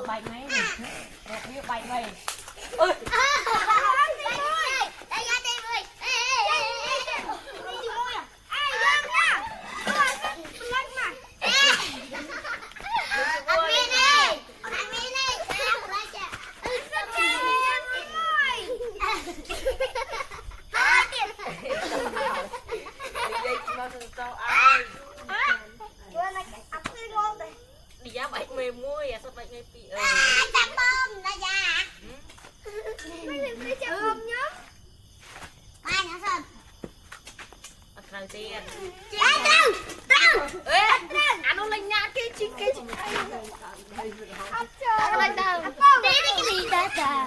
Bạch mấy này, bạch mày. Ơi. Đi giá bạch mày muôi à, sao bạch mày bị chạm bom là già. Mấy chạm bom nhá. Ai nhá sơn. đầu tiên. Trâu. Ê, ăn nó lên nhá cái chi. Lên đâu. Tí cái gì ta trời.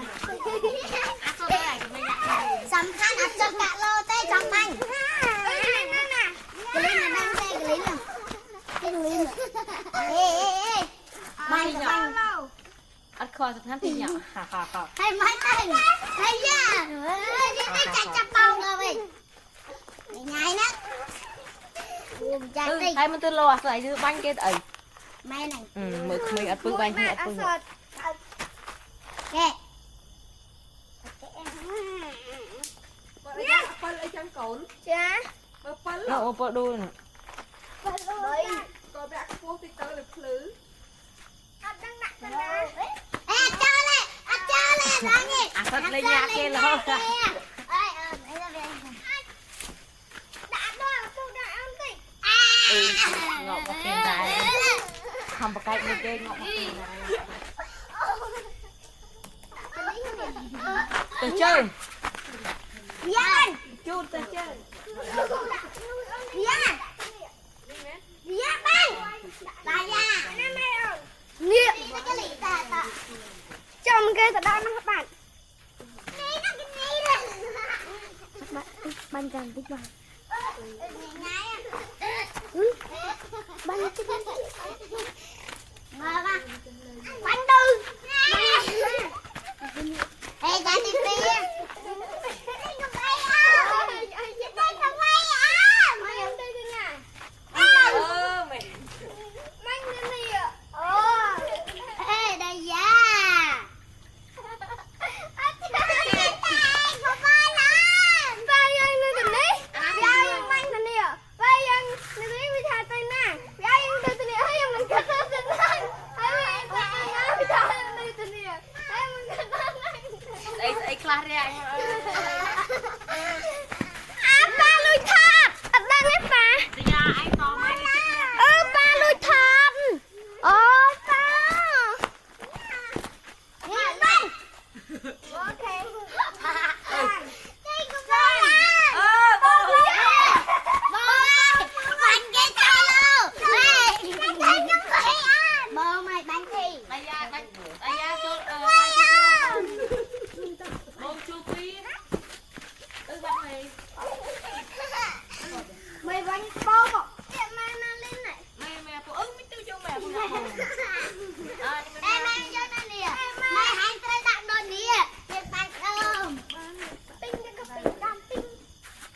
Sắm khăn ăn cho cả lô tê trong bánh. Cái lính này đang xe cái lính này. Cái lính này. Ê. Bánh bánh. Ăn kho thật thì nhỏ. Hả. Hay máy tay. Hay nha. Đi chặt bông rồi mình. Nhảy nè. Hay mình từ lò rồi chứ bánh cái ấy. Mày này. Mình ăn bưng bánh ăn bưng. Kệ. Phân ở trong cồn. Dạ. Phân Nó bơ đuôi nè. Có bạc phố thì tới được lứ. Ê, cho lên. Đó nhỉ. Thật lên nhà kia lo. Ngọt một tiền đài. Không có cách như kia ngọt một tiền đài. Từ chơi. Dạ. Chút tới chơi. Dạ. Dạ bang. Bà già. Nghĩa. Cho một cái thật đau nó các bạn. Bánh gần tích bánh. Bánh tích bánh. Bánh tư. Ê, ra đi kia. Ấy class ra anh. Ba lui thọt. Đang hết bà. Dạ anh có mấy Ba lui thọt. Ba. Nghe bánh. Ok. Đây có bánh. Bánh cái sao luôn. Bơ mày bánh gì? Đây ra bánh. Đây ra cho bông chu phi. Bánh này. Mày bánh bông ạ. Mày mang lên này. Mẹ phụ ứng mấy cho mẹ phụ ngọc. Em mang cho nó nè. Mày hãy tới đặt đồ nè. Để bánh ôm. Tinh cái cặp tinh đam tinh.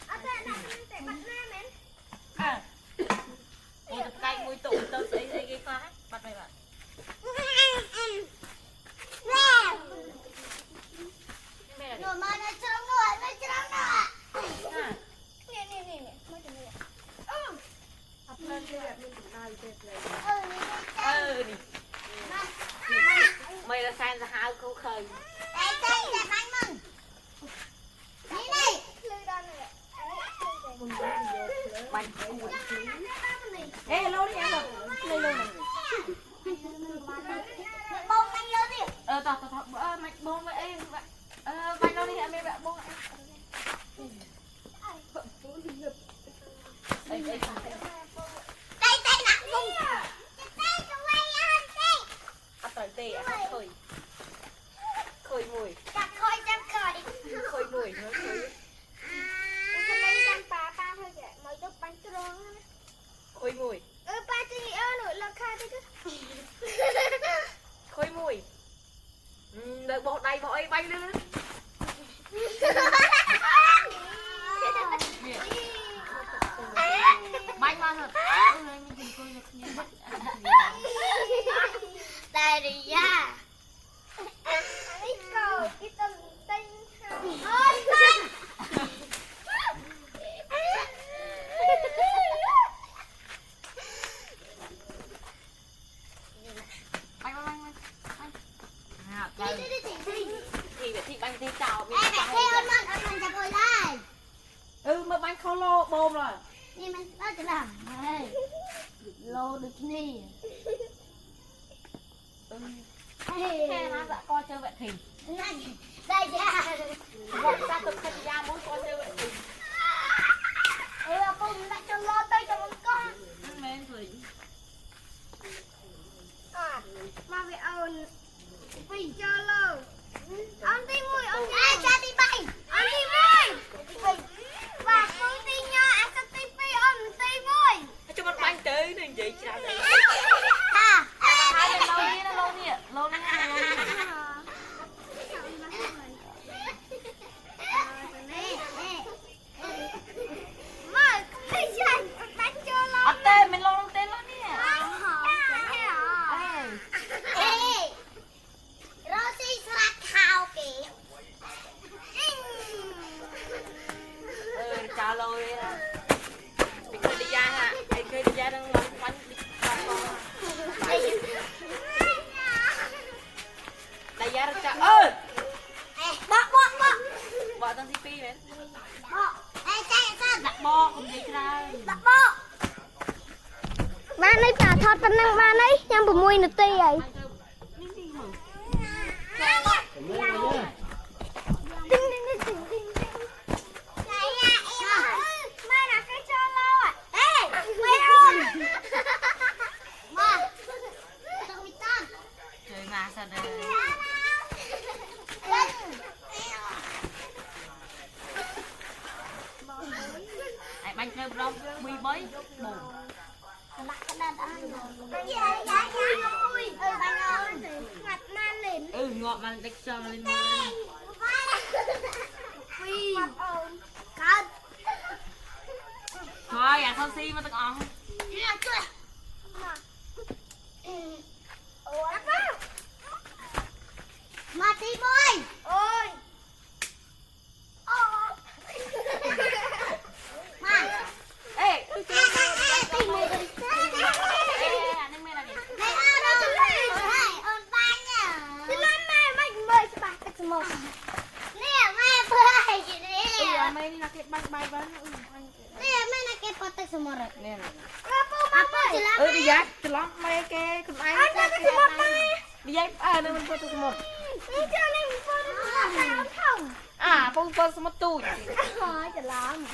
Ở đây đặt để bánh na mến. Ôi tập cay mùi tụ tao sẽ cái khóa. Bắt mày bạn. Nồi mà nó trông nồi, nó trông nồi. Nè. Mới cho nè. Đi. Mày là sang ra hao câu khơi. Đây, để bánh mừng. Đi đây. Bánh Ê, lâu đi em rồi. Lên này. Bông bánh lớn đi. tao mày bông với em. Bánh đâu đi em mẹ bông. Đây nặng vùng. Đây cho quay ăn đi. ăn tỏi tê ăn khơi. Khơi mùi. Chặt khơi chăm khơi. Khơi mùi nữa khơi. Cái bánh chăm bà thôi kìa. Mới được bánh tròn. Khơi mùi. Ba chị nổi là khai thế chứ. Khơi mùi. Đợi bộ đầy bộ ấy bay lên. Bánh đi ra. Đi cầu cái tâm tinh. Ôi tinh. thì bánh thì chào Ê mẹ theo ơn mình chặt hồi lại. Mà bánh khâu lô bồm rồi. Đi mình nó chỉ làm. Lô được nè. Thế nó dạ con chơi vậy thì Đây ra. gọi ra tập thân ra muốn con chơi vậy thì Con đã cho lo tay cho con. men rồi Mà phải ơn vì cho lo. Ông đi mùi ông đi cha đi bay. Ông đi mùi. Và con đi nha anh sẽ đi bay ông đi mùi. cho con bánh tới nên vậy chào Ha. hai bên lâu đi lâu đi lâu đi ở tên mình lâu tên luôn đi chào lâu đi nè mìnhเคยđi ra hả mìnhเคยđi ra đang làm bánh đi làm con đại gia được chào bỏ tăng CP mẹ đặt bo cùng dây ra Bạn ấy trả thật phần năng bạn ấy nhằm bùi mùi nửa tì ấy. trời mà sao đây bánh chơi rong quy bấy bùn ngọt mà địch cho lên thôi à sao xi mà tao ngon Mati boy. Ôi. Ma. ê Tìm mày đi. anh mày là gì Mày ở đâu? Hey, ôn ban nha. Đi lên mày mời cho bạn cái một. Nè mày bơi gì nè. Mày đi nakit bánh bay bánh. Nè mày nak cái pot cái semua rồi. Nè. Apa jelas? Đi dắt từ lắm mày cái con ai. Đi dắt nó mình có từ một. Đi cho nên mình pot không? À, phong phong sama tu. Thôi, jelas.